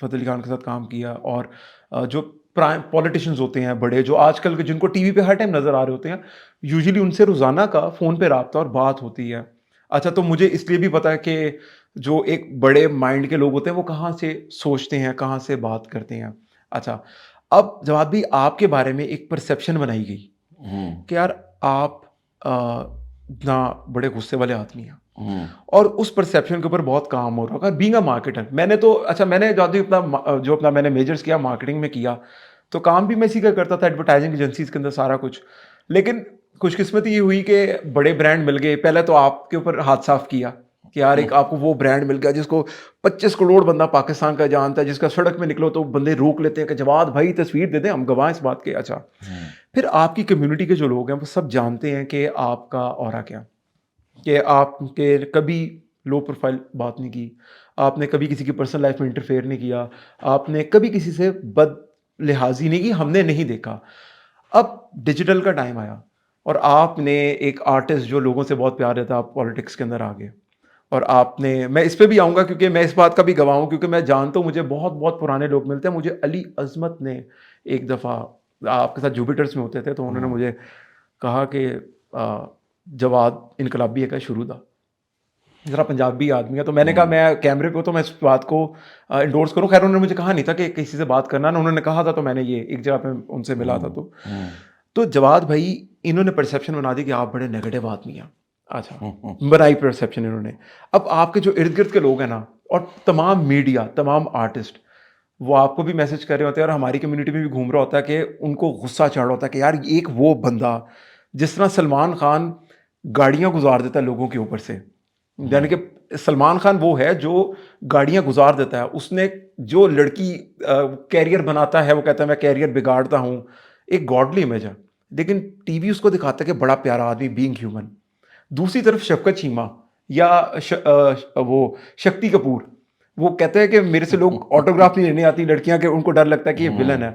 فتح علی خان کے ساتھ کام کیا, اور جو پولیٹیشینز ہوتے ہیں بڑے, جو آج کل کے جن کو ٹی وی پہ ہر ٹائم نظر آ رہے ہوتے ہیں, یوزلی ان سے روزانہ کا فون پہ رابطہ اور بات ہوتی ہے. اچھا, تو مجھے اس لیے بھی پتا ہے کہ جو ایک بڑے مائنڈ کے لوگ ہوتے ہیں وہ کہاں سے سوچتے ہیں, کہاں سے بات کرتے ہیں. اچھا, اب جواد بھی آپ کے بارے میں ایک پرسیپشن بنائی گئی کہ یار آپ اتنا بڑے غصے والے آدمی ہیں, اور اس پرسیپشن کے اوپر بہت کام ہو رہا ہے بینگ اے مارکیٹر. میں نے تو اچھا, میں نے اپنا میں نے میجرز کیا مارکیٹنگ میں کیا, تو کام بھی میں اسی کا کرتا تھا, ایڈورٹائزنگ ایجنسیز کے اندر سارا کچھ. لیکن خوش قسمتی یہ ہوئی کہ بڑے برانڈ مل گئے. پہلے تو آپ کے اوپر ہاتھ صاف کیا کہ یار ایک آپ کو وہ برانڈ مل گیا جس کو 25 کروڑ بندہ پاکستان کا جانتا ہے, جس کا سڑک میں نکلو تو بندے روک لیتے ہیں کہ جواد بھائی تصویر دے دیں, ہم گواہ اس بات کے. اچھا, پھر آپ کی کمیونٹی کے جو لوگ ہیں وہ سب جانتے ہیں کہ آپ کا اورا کیا, کہ آپ کے کبھی لو پروفائل بات نہیں کی, آپ نے کبھی کسی کی پرسنل لائف میں انٹرفیئر نہیں کیا, آپ نے کبھی کسی سے بد لحاظی نہیں کی, ہم نے نہیں دیکھا. اب ڈیجیٹل کا ٹائم آیا اور آپ نے ایک آرٹسٹ جو لوگوں سے بہت پیار رہتا, آپ پالیٹکس کے اندر آ گئے, اور آپ نے, میں اس پہ بھی آؤں گا کیونکہ میں اس بات کا بھی گواہ ہوں, کیونکہ میں جانتا ہوں مجھے بہت بہت پرانے لوگ ملتے ہیں. مجھے علی عظمت نے ایک دفعہ, آپ کے ساتھ جوپیٹرز میں ہوتے تھے, تو انہوں نے مجھے کہا کہ جواد انقلابی ہے کا شروع تھا, ذرا پنجابی آدمی ہے. تو میں نے کہا میں کیمرے پہ تو میں اس بات کو انڈورس کروں. خیر انہوں نے مجھے کہا نہیں تھا کہ کسی سے بات کرنا, انہوں نے کہا تھا, تو میں نے یہ ایک جگہ پہ ان سے ملا تھا. تو جواد بھائی انہوں نے پرسیپشن بنا دی کہ آپ بڑے نیگیٹو آدمی ہیں. اچھا, بنائی پرسیپشن انہوں نے. اب آپ کے جو ارد گرد کے لوگ ہیں نا, اور تمام میڈیا, تمام آرٹسٹ, وہ آپ کو بھی میسج کر رہے ہوتے ہیں, اور ہماری کمیونٹی میں بھی گھوم رہا ہوتا ہے کہ ان کو غصہ چڑھ رہا ہوتا ہے کہ یار ایک وہ بندہ جس طرح سلمان خان گاڑیاں گزار دیتا ہے لوگوں کے اوپر سے, یعنی کہ سلمان خان وہ ہے جو گاڑیاں گزار دیتا ہے. اس نے جو لڑکی کیریئر بناتا ہے وہ کہتا ہے میں کیریئر بگاڑتا ہوں, ایک گاڈلی امیج ہے, لیکن ٹی وی اس کو دکھاتا ہے کہ بڑا پیارا آدمی, بینگ ہیومن. دوسری طرف شفقت چیمہ یا وہ شکتی کپور, وہ کہتے ہیں کہ میرے سے لوگ آٹوگراف نہیں لینے آتی لڑکیاں, کہ ان کو ڈر لگتا ہے کہ یہ ولن ہے.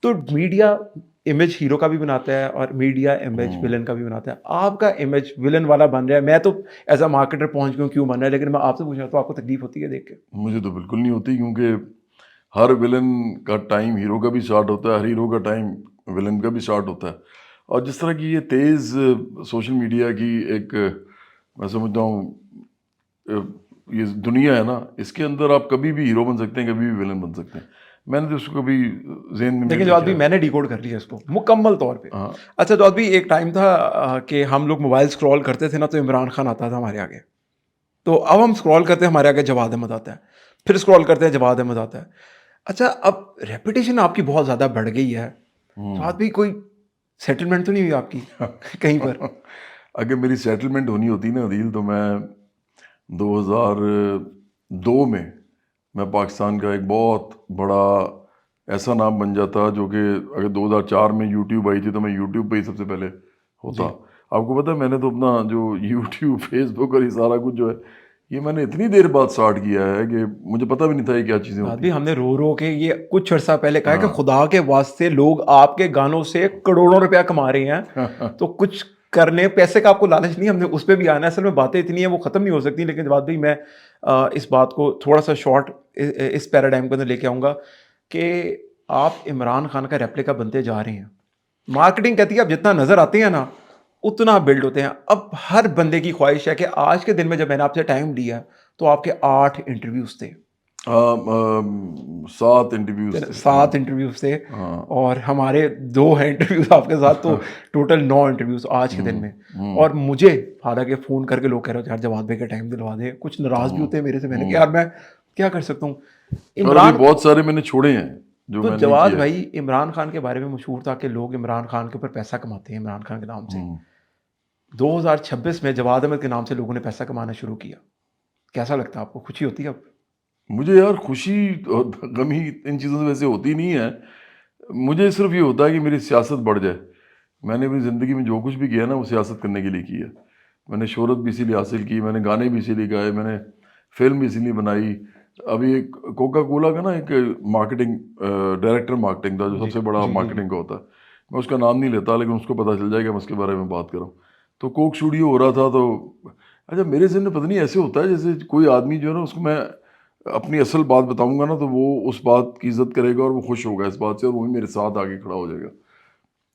تو میڈیا امیج ہیرو کا بھی بناتا ہے اور میڈیا امیج ولن کا بھی بناتا ہے. آپ کا امیج ولن والا بن رہا ہے. میں تو ایز اے مارکیٹر پہنچ گیا ہوں کیوں بن رہا ہے, لیکن میں آپ سے پوچھا تو آپ کو تکلیف ہوتی ہے دیکھ کے؟ مجھے تو بالکل نہیں ہوتی, کیونکہ ہر ولن کا ٹائم ہیرو کا بھی اسٹارٹ ہوتا ہے, ہر ہیرو کا ٹائم ولن کا بھی اسٹارٹ ہوتا ہے. اور جس طرح کی یہ تیز سوشل میڈیا کی ایک میں سمجھتا ہوں یہ دنیا ہے نا, اس کے اندر آپ کبھی بھی ہیرو بن سکتے ہیں, کبھی بھی ولن بن سکتے ہیں. میں نے تو اس کو کبھی ذہن میں لیکن جو آدمی میں نے ڈیکوڈ کر لیا اس کو مکمل طور پہ. اچھا, جو آدمی ایک ٹائم تھا کہ ہم لوگ موبائل اسکرول کرتے تھے نا, تو عمران خان آتا تھا ہمارے آگے. تو اب ہم اسکرول کرتے ہیں, ہمارے آگے جواد احمد آتا ہے, پھر اسکرول کرتے ہیں جواد احمد آتا ہے. اچھا, اب ریپوٹیشن آپ کی بہت زیادہ بڑھ گئی ہے, تو آدمی کوئی سیٹلمنٹ تو نہیں ہوئی آپ کی کہیں پر؟ اگر میری سیٹلمنٹ ہونی ہوتی نا عدیل, تو میں 2002 میں پاکستان کا ایک بہت بڑا ایسا نام بن جاتا, جو کہ اگر 2004 میں یوٹیوب آئی تھی تو میں یوٹیوب پہ ہی سب سے پہلے ہوتا. آپ کو پتہ ہے میں نے تو اپنا جو یوٹیوب فیس بک اور یہ سارا کچھ جو ہے یہ میں نے اتنی دیر بعد اسٹارٹ کیا ہے کہ مجھے پتہ بھی نہیں تھا یہ کیا چیزیں ہوتی ہیں. ہم نے رو رو کے یہ کچھ عرصہ پہلے کہا کہ خدا کے واسطے لوگ آپ کے گانوں سے کروڑوں روپیہ کما رہے ہیں, تو کچھ کرنے, پیسے کا آپ کو لالچ نہیں, ہم نے اس پہ بھی آنا ہے. اصل میں باتیں اتنی ہیں وہ ختم نہیں ہو سکتی. لیکن جواد بھائی میں اس بات کو تھوڑا سا شارٹ اس پیراڈائم کے اندر لے کے آؤں گا کہ آپ عمران خان کا ریپلیکا بنتے جا رہے ہیں. مارکیٹنگ کہتی ہے آپ جتنا نظر آتے ہیں نا اتنا بلڈ ہوتے ہیں. اب ہر بندے کی خواہش ہے کہ آج کے دن میں جب میں نے آپ سے ٹائم لیا تو آپ کے 8 انٹرویوز تھے, 7 انٹرویوز 7 انٹرویوز تھے, اور ہمارے 2 ہیں انٹرویوز آپ کے ساتھ, تو ٹوٹل 9 انٹرویوز آج کے دن میں. اور مجھے حالانکہ فون کر کے لوگ کہہ رہے ہوتے ہیں یار جواد بھائی کا ٹائم دلوا دے, کچھ ناراض بھی ہوتے ہیں میرے سے. میں نے کہا یار میں کیا کر سکتا ہوں. عمران بہت سارے میں نے چھوڑے ہیں جو تو میں جواد بھائی عمران خان کے بارے میں مشہور تھا کہ لوگ عمران خان کے اوپر پیسہ کماتے ہیں عمران خان کے نام سے. 2026 میں جواد احمد کے نام سے لوگوں نے پیسہ کمانا شروع کیا. کیسا لگتا ہے آپ کو, خوشی ہوتی ہے اب؟ مجھے یار خوشی اور غمی ان چیزوں سے ویسے ہوتی نہیں ہے. مجھے صرف یہ ہوتا ہے کہ میری سیاست بڑھ جائے. میں نے اپنی زندگی میں جو کچھ بھی کیا نا وہ سیاست کرنے کے لیے کیا. میں نے شہرت بھی اسی لیے حاصل کی, میں نے گانے بھی اسی لیے گائے, میں نے فلم بھی اسی لیے بنائی. ابھی ایک کوکا کولا کا نا ایک مارکیٹنگ ڈائریکٹر مارکیٹنگ تھا جو سب سے بڑا مارکیٹنگ کا ہوتا ہے. میں اس کا نام نہیں لیتا, لیکن اس کو پتہ چل جائے گا میں اس کے بارے میں بات کروں. تو کوک اسٹوڈیو ہو رہا تھا, تو اچھا میرے ذہن میں پتہ نہیں ایسے ہوتا ہے جیسے کوئی آدمی جو ہے نا اس کو میں اپنی اصل بات بتاؤں گا نا تو وہ اس بات کی عزت کرے گا اور وہ خوش ہوگا اس بات سے، اور وہی میرے ساتھ آگے کھڑا ہو جائے گا.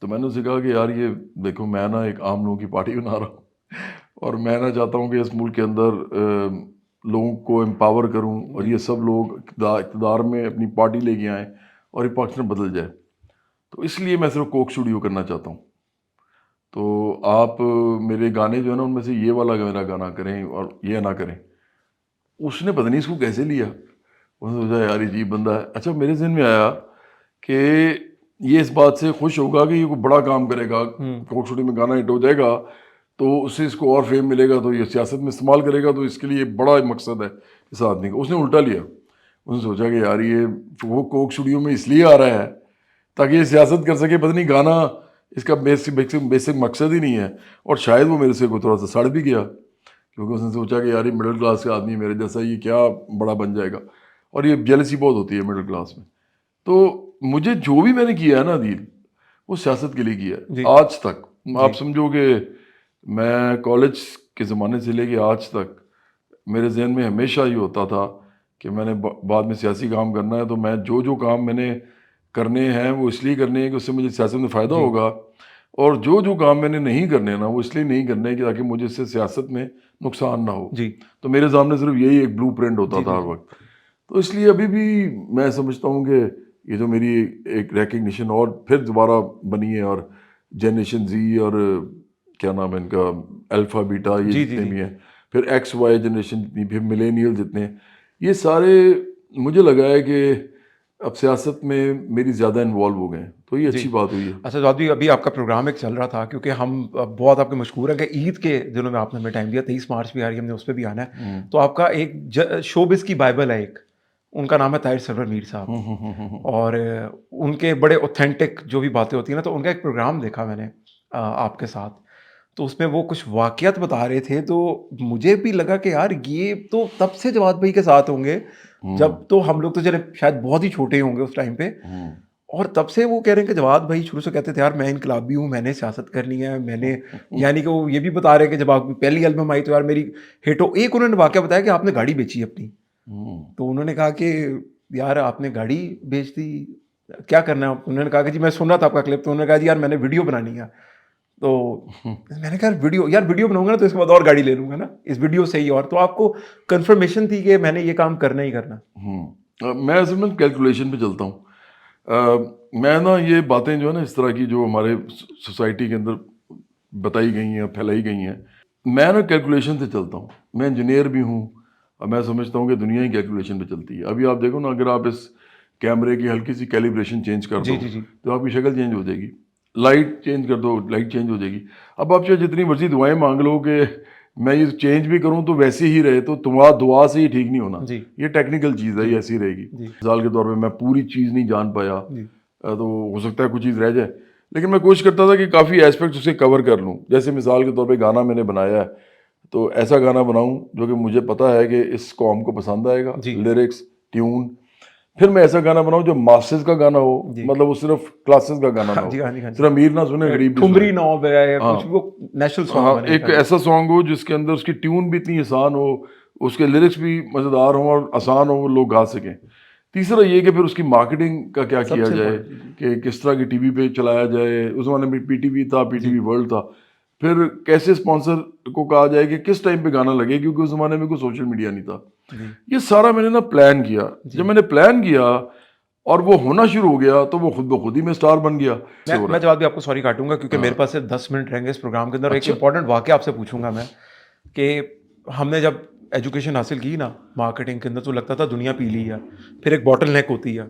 تو میں نے اسے کہا کہ یار یہ دیکھو میں نا ایک عام لوگوں کی پارٹی بنا رہا ہوں اور میں نہ چاہتا ہوں کہ اس ملک کے اندر لوگوں کو امپاور کروں اور یہ سب لوگ اقتدار میں اپنی پارٹی لے کے آئیں اور یہ پاکستان بدل جائے. تو اس لیے میں صرف کوک اسٹوڈیو کرنا چاہتا ہوں. تو آپ میرے گانے جو ہے نا ان میں سے یہ والا میرا گانا کریں اور یہ نہ کریں. اس نے پتہ نہیں اس کو کیسے لیا، اس نے سوچا یار یہ عجیب بندہ ہے. اچھا میرے ذہن میں آیا کہ یہ اس بات سے خوش ہوگا کہ یہ کوئی بڑا کام کرے گا، کوک اسٹوڈیو میں گانا ہٹ ہو جائے گا تو اس سے اس کو اور فیم ملے گا، تو یہ سیاست میں استعمال کرے گا، تو اس کے لیے بڑا مقصد ہے اس آدمی کا. اس نے الٹا لیا، اس نے سوچا کہ یار یہ وہ کوک اسٹوڈیو میں اس لیے آ رہا ہے تاکہ یہ سیاست کر سکے، پتہ نہیں گانا اس کا بیسک مقصد ہی نہیں ہے. اور شاید وہ میرے سے کوئی تھوڑا سا سڑ بھی گیا کیونکہ اس نے سوچا کہ یار یہ مڈل کلاس کا آدمی میرے جیسا یہ کیا بڑا بن جائے گا، اور یہ جیلسی بہت ہوتی ہے مڈل کلاس میں. تو مجھے جو بھی میں نے کیا ہے نا عدیل، وہ سیاست کے لیے کیا ہے آج تک. آپ سمجھو کہ میں کالج کے زمانے سے لے کے آج تک میرے ذہن میں ہمیشہ یہ ہوتا تھا کہ میں نے بعد میں سیاسی کام کرنا ہے، تو میں جو کام میں نے کرنے ہیں وہ اس لیے کرنے ہیں کہ اس سے مجھے سیاست میں فائدہ ہوگا، اور جو کام میں نے نہیں کرنے نا وہ اس لیے نہیں کرنے کہ تاکہ مجھے اس سے سیاست میں نقصان نہ ہو. تو میرے سامنے صرف یہی ایک بلو پرنٹ ہوتا تھا ہر وقت. تو اس لیے ابھی بھی میں سمجھتا ہوں کہ یہ جو میری ایک ریکگنیشن اور پھر دوبارہ بنی ہے، اور جنریشن زی اور کیا نام ہے ان کا الفا بیٹا، یہ جتنے بھی ہیں، پھر ایکس وائی جنریشن جتنی، پھر ملینیل جتنے، یہ سارے مجھے لگا ہے کہ اب سیاست میں میری زیادہ انوالو ہو گئے ہیں، تو یہ اچھی بات ہوئی ہے. اچھا جواد بھی ابھی آپ کا پروگرام ایک چل رہا تھا، کیونکہ ہم بہت آپ کے مشہور ہیں کہ عید کے دنوں میں آپ نے ہمیں ٹائم دیا، 23 مارچ بھی آ رہی ہے، ہم نے اس پہ بھی آنا ہے. تو آپ کا ایک شوبز کی بائبل ہے ایک، ان کا نام ہے طاہر سرور میر صاحب، اور ان کے بڑے اوتھینٹک جو بھی باتیں ہوتی ہیں نا، تو ان کا ایک پروگرام دیکھا میں نے آپ کے ساتھ، تو اس میں وہ کچھ واقعات بتا رہے تھے، تو مجھے بھی لگا کہ یار یہ تو تب سے جواد بھائی کے ساتھ ہوں گے جب تو ہم لوگ تو چلے شاید بہت ہی چھوٹے ہوں گے اس ٹائم پہ، اور تب سے وہ کہہ رہے ہیں کہ جواد بھائی شروع سے کہتے تھے یار میں انقلابی ہوں، میں نے سیاست کرنی ہے، میں نے یعنی کہ وہ یہ بھی بتا رہے ہیں کہ جب آپ کی پہلی البم آئی تو یار میری ہٹ ہو. ایک انہوں نے واقعہ بتایا کہ آپ نے گاڑی بیچی اپنی، تو انہوں نے کہا کہ یار آپ نے گاڑی بیچ دی، کیا کرنا ہے؟ انہوں نے کہا کہ جی میں سن رہا تھا آپ کا کلپ، تو انہوں نے کہا جی یار میں نے ویڈیو بنانی ہے. تو میں نے کہا ویڈیو بناؤں گا نا تو اس کے بعد اور گاڑی لے لوں گا نا اس ویڈیو سے ہی. اور تو آپ کو کنفرمیشن تھی کہ میں نے یہ کام کرنا ہی کرنا. میں اصل میں کیلکولیشن پہ چلتا ہوں. میں نا یہ باتیں جو ہے نا اس طرح کی جو ہمارے سوسائٹی کے اندر بتائی گئی ہیں، پھیلائی گئی ہیں، میں نا کیلکولیشن سے چلتا ہوں. میں انجینئر بھی ہوں اور میں سمجھتا ہوں کہ دنیا ہی کیلکولیشن پہ چلتی ہے. ابھی آپ دیکھو نا، اگر آپ اس کیمرے کی ہلکی سی کیلیبریشن چینج کر دو تو آپ کی شکل چینج ہو جائے گی. لائٹ چینج کر دو، لائٹ چینج ہو جائے گی. اب آپ چاہے جتنی مرضی دعائیں مانگ لو کہ میں یہ چینج بھی کروں تو ویسے ہی رہے، تو تمہارا دعا سے ہی ٹھیک نہیں ہونا. یہ ٹیکنیکل چیز ہے، یہ ایسی رہے گی. مثال کے طور پہ میں پوری چیز نہیں جان پایا تو ہو سکتا ہے کچھ چیز رہ جائے، لیکن میں کوشش کرتا تھا کہ کافی ایسپیکٹ اسے کور کر لوں. جیسے مثال کے طور پہ گانا میں نے بنایا ہے تو ایسا گانا بناؤں جو کہ مجھے پتا ہے کہ اس قوم کو پسند آئے گا، لیرکس، ٹیون. پھر میں ایسا گانا بناؤں جو ماسز کا گانا ہو، مطلب وہ صرف کلاسز کا گانا نہ ہو، صرف امیر نہ سنے غریب بھی سنے. ایک ایسا سانگ ہو جس کے اندر اس کی ٹیون بھی اتنی آسان ہو، اس کے لیرکس بھی مزیدار ہوں اور آسان ہو، لوگ گا سکیں. تیسرا یہ کہ پھر اس کی مارکیٹنگ کا کیا کیا جائے، کہ کس طرح کی ٹی وی پہ چلایا جائے. اس زمانے میں پی ٹی وی تھا، پی ٹی وی ورلڈ تھا. پھر کیسے اسپانسر کو کہا جائے کہ کس ٹائم پہ گانا لگے، کیونکہ اس زمانے میں کوئی سوشل میڈیا نہیں تھا. یہ سارا میں نے نا پلان کیا. جب میں نے پلان کیا اور وہ ہونا شروع ہو گیا تو وہ خود بخود ہی میں اسٹار بن گیا. میں جواب بھی آپ کو سوری کاٹوں گا کیونکہ میرے پاس صرف 10 منٹ رہیں گے اس پروگرام کے اندر. ایک امپورٹنٹ واقعہ آپ سے پوچھوں گا میں کہ ہم نے جب ایجوکیشن حاصل کی نا مارکیٹنگ کے اندر تو لگتا تھا دنیا پی لی ہے. پھر ایک باٹل نیک ہوتی ہے،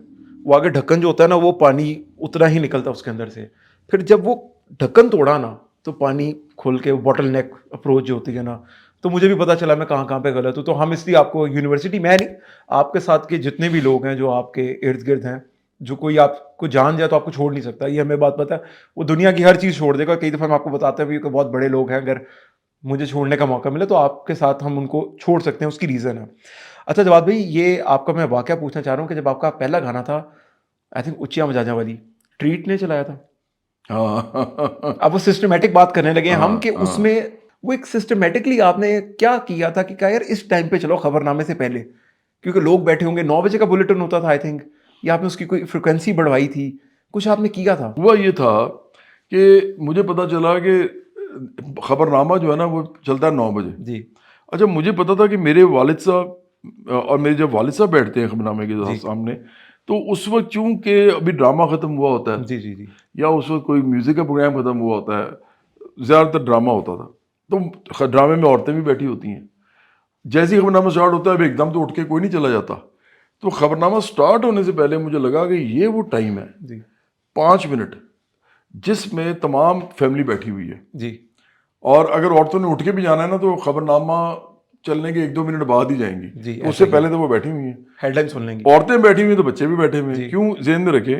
وہ آگے ڈھکن جو ہوتا ہے نا وہ پانی اتنا ہی نکلتا اس کے اندر سے. پھر جب وہ ڈھکن توڑا نا تو پانی کھل کے باٹل نیک اپروچ جو ہوتی ہے نا، تو مجھے بھی پتا چلا میں کہاں کہاں پہ غلط ہوں. تو ہم اس لیے آپ کو یونیورسٹی میں نہیں، آپ کے ساتھ کے جتنے بھی لوگ ہیں جو آپ کے ارد گرد ہیں، جو کوئی آپ کو جان جائے تو آپ کو چھوڑ نہیں سکتا. یہ ہمیں بات پتہ ہے، وہ دنیا کی ہر چیز چھوڑ دے گا. کئی دفعہ ہم آپ کو بتاتے ہیں کہ بہت بڑے لوگ ہیں، اگر مجھے چھوڑنے کا موقع ملے تو آپ کے ساتھ ہم ان کو چھوڑ سکتے ہیں، اس کی ریزن ہے. اچھا جواد بھائی، یہ آپ کا میں واقعہ پوچھنا چاہ رہا ہوں کہ جب آپ کا پہلا گانا تھا آئی تھنک اچیا مجاجا والی، ٹریٹ نے چلایا تھا. اب وہ سسٹمیٹک بات کرنے لگے ہیں ہم کہ اس میں وہ ایک سسٹمیٹکلی آپ نے کیا کیا تھا کہ یار اس ٹائم پہ چلو خبر نامے سے پہلے کیونکہ لوگ بیٹھے ہوں گے, 9 بجے کا بلیٹن ہوتا تھا آئی تھنک, یا آپ نے اس کی کوئی فریکوینسی بڑھوائی تھی, کچھ آپ نے کیا تھا؟ ہوا یہ تھا کہ مجھے پتا چلا کہ خبر نامہ جو ہے نا وہ چلتا ہے 9 بجے. جی اچھا مجھے پتا تھا کہ میرے والد صاحب اور میرے جب والد صاحب بیٹھتے ہیں خبر نامے کے جی سامنے, تو اس وقت چونکہ ابھی ڈرامہ ختم ہوا ہوتا ہے جی جی جی یا اس وقت کوئی میوزک کا پروگرام ختم ہوا ہوتا ہے, زیادہ تر ڈرامہ ہوتا تھا, تو ڈرامے میں عورتیں بھی بیٹھی ہوتی ہیں. جیسے ہی خبر نامہ اسٹارٹ ہوتا ہے اب ایک دم تو اٹھ کے کوئی نہیں چلا جاتا. تو خبر نامہ اسٹارٹ ہونے سے پہلے مجھے لگا کہ یہ وہ ٹائم ہے جی 5 منٹ جس میں تمام فیملی بیٹھی ہوئی ہے, جی اور اگر عورتوں نے اٹھ کے بھی جانا ہے نا تو خبر نامہ چلنے کے 1-2 منٹ بعد ہی جائیں گی. جی, اس سے پہلے تو وہ بیٹھی ہوئی ہیں, ہیڈ لائن سن لیں گے. عورتیں بیٹھی ہوئی ہیں تو بچے بھی بیٹھے ہوئے ہیں. جی. کیوں ذہن میں رکھے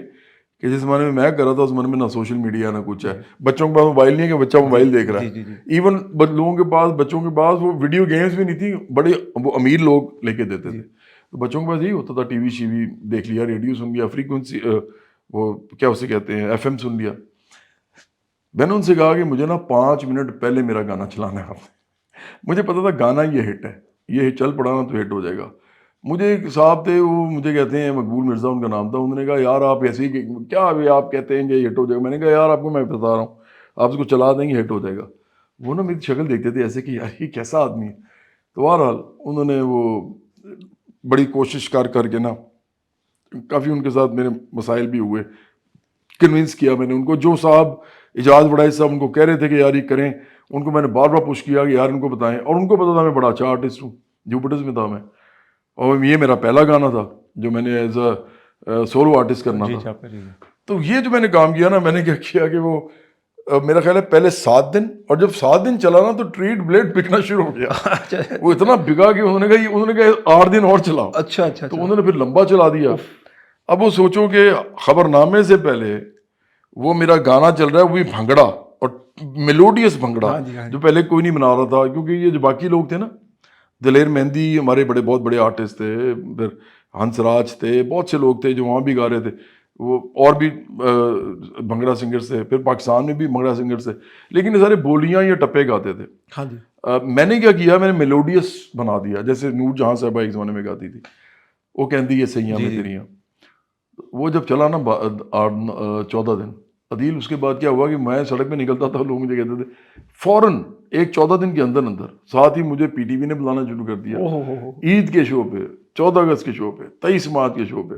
کہ جس زمانے میں کر رہا تھا اس زمانے میں نہ سوشل میڈیا نہ کچھ ہے, بچوں کے پاس موبائل نہیں ہے کہ بچہ موبائل دیکھ رہا ہے. جی جی ایون لوگوں کے پاس, بچوں کے پاس وہ ویڈیو گیمز بھی نہیں تھی, بڑے وہ امیر لوگ لے کے دیتے تھے. تو بچوں کے پاس یہی ہوتا تھا, ٹی وی شی وی دیکھ لیا, ریڈیو سن لیا, فریکوینسی وہ کیا اسے کہتے ہیں FM سن لیا. میں نے ان سے کہا کہ مجھے نا 5 منٹ پہلے میرا گانا چلانا ہے. مجھے پتا تھا گانا یہ ہٹ ہے, یہ چل پڑا نا تو ہٹ ہو جائے گا. مجھے ایک صاحب تھے, وہ مجھے کہتے ہیں مقبول مرزا ان کا نام تھا, انہوں نے کہا یار آپ ایسے ہی کیا ابھی آپ کہتے ہیں کہ ہٹ ہو جائے گا. میں نے کہا یار آپ کو میں بتا رہا ہوں, آپ اس کو چلا دیں گے ہٹ ہو جائے گا. وہ نا میری شکل دیکھتے تھے ایسے کہ یار یہ کیسا آدمی ہے. تو بہرحال انہوں نے وہ بڑی کوشش کر کے نا, کافی ان کے ساتھ میرے مسائل بھی ہوئے, کنونس کیا میں نے ان کو. جو صاحب اجاز بڑھائی صاحب ان کو کہہ رہے تھے کہ یار یہ کریں, ان کو میں نے بار بار پوچھ کیا کہ یار ان کو بتائیں, اور ان کو پتا تھا میں بڑا اچھا آرٹسٹ ہوں, جوپٹرز میں تھا میں, اور یہ میرا پہلا گانا تھا جو میں نے ایز اے سولو آرٹسٹ کرنا تھا. تو یہ جو میں نے کام کیا نا, میں نے کیا کیا کہ وہ میرا خیال ہے پہلے 7 دن, اور جب 7 دن چلا نا تو ٹریٹ بلیڈ بکنا شروع ہو گیا. وہ اتنا بکا کہ انہوں نے کہا 8 دن اور چلاؤ. اچھا اچھا, تو انہوں نے پھر لمبا چلا دیا. اب وہ سوچو کہ خبر نامے سے پہلے وہ میرا گانا چل رہا ہے, وہ بھی بھنگڑا, اور میلوڈیس بھنگڑا جو پہلے کوئی نہیں بنا رہا تھا. کیونکہ یہ جو باقی لوگ تھے نا, دلیر مہندی ہمارے بہت بڑے آرٹسٹ تھے, پھر ہنس راج تھے, بہت سے لوگ تھے جو وہاں بھی گا رہے تھے, وہ اور بھی بھنگڑا سنگرز تھے, پھر پاکستان میں بھی بھنگڑا سنگرز تھے, لیکن یہ سارے بولیاں یا ٹپے گاتے تھے. ہاں جی. میں نے کیا کیا, میں نے میلوڈیس بنا دیا, جیسے نور جہاں صاحبہ ایک زمانے میں گاتی تھی, وہ کہتی یہ سیاں میں تیریاں. وہ جب چلا نا 14 دن, عدیل اس کے بعد کیا ہوا کہ میں سڑک پہ نکلتا تھا, لوگ مجھے کہتے تھے فوراً ایک 14 دن کے اندر ساتھ ہی مجھے پی ٹی وی نے بلانا شروع کر دیا, عید کے شو پہ, 14 اگست کے شو پہ, 23 مارچ کے شو پہ.